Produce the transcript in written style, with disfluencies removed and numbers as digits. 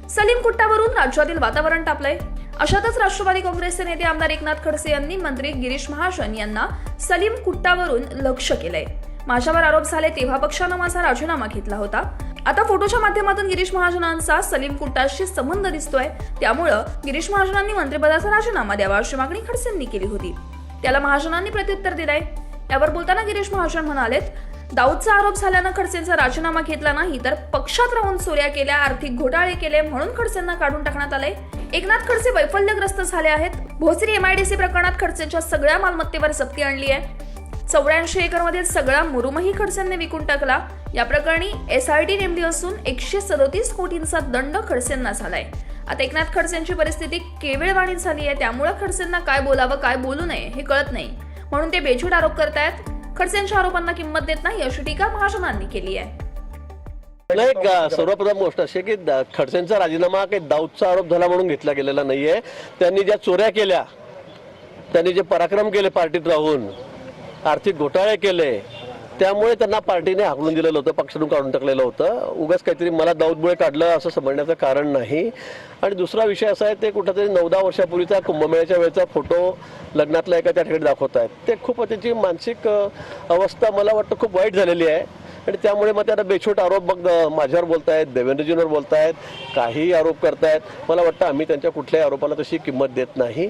सलीम कुट्टावरून राज्यातील वातावरण तापलंय। अशातच राष्ट्रवादी काँग्रेसचे नेते आमदार एकनाथ खडसे यांनी मंत्री गिरीश महाजन यांना सलीम कुट्टावरून लक्ष्य केलंय। माझ्यावर आरोप झाले तेव्हा पक्षानं माझा राजीनामा घेतला होता। आता फोटोच्या माध्यमातून गिरीश महाजनांचा सलीम कुट्टाशी संबंध दिसतोय, त्यामुळं गिरीश महाजनांनी मंत्रिपदाचा राजीनामा द्यावा अशी मागणी खडसेंनी केली होती। त्याला महाजनांनी प्रत्युत्तर दिलंय। यावर बोलताना गिरीश महाजन म्हणालेत, दाऊदचा आरोप झाल्यानं खडसेंचा राजीनामा घेतला नाही तर पक्षात राहून चोऱ्या केल्या, आर्थिक घोटाळे केले म्हणून खडसेंना काढून टाकण्यात आले। एकनाथ खडसे वैफल्यग्रस्त झाले आहेत। भोसरी MIDC प्रकरणात खडसेंच्या सगळ्या मालमत्तेवर जप्ती आणली आहे। 84 एकरमधील सगळा मुरुमही खडसेंनी विकून टाकला। या प्रकरणी SIT नेमली असून 137 कोटींचा दंड खडसेंना झालाय। आता एकनाथ खडसेंची परिस्थिती केविलवाणी झाली आहे, त्यामुळे खडसेंना काय बोलावं काय बोलू नये हे कळत नाही, म्हणून ते बेछूट आरोप करतायत। खडसेंच्या आरोपांना किंमत देत नाही अशी टीका महाजनांनी केली आहे। सर्वप्रथम गोष्ट अशी की खडसेंचा राजीनामा काही दाऊदचा आरोप झाला म्हणून घेतला गेलेला नाहीये। त्यांनी ज्या चोऱ्या केल्या, त्यांनी जे पराक्रम केले पार्टीत राहून, आर्थिक घोटाळे केले, त्यामुळे त्यांना पार्टीने हाकलून दिलेलं होतं, पक्षातून काढून टाकलेलं होतं। उगाच काहीतरी मला दाऊदमुळे काढलं असं समजण्याचं कारण नाही। आणि दुसरा विषय असा आहे, ते कुठेतरी 9-10 वर्षापूर्वीचा कुंभमेळ्याच्या वेळेचा फोटो लग्नातला एका त्या ठिकाणी दाखवत आहेत। ते खूप त्याची मानसिक अवस्था मला वाटतं खूप वाईट झालेली आहे आणि त्यामुळे मग त्याला बेछूट आरोप मग माझ्यावर बोलतायत, देवेंद्रजींवर बोलतायत, काही आरोप करतायत। मला वाटतं आम्ही त्यांच्या कुठल्याही आरोपाला तशी किंमत देत नाही।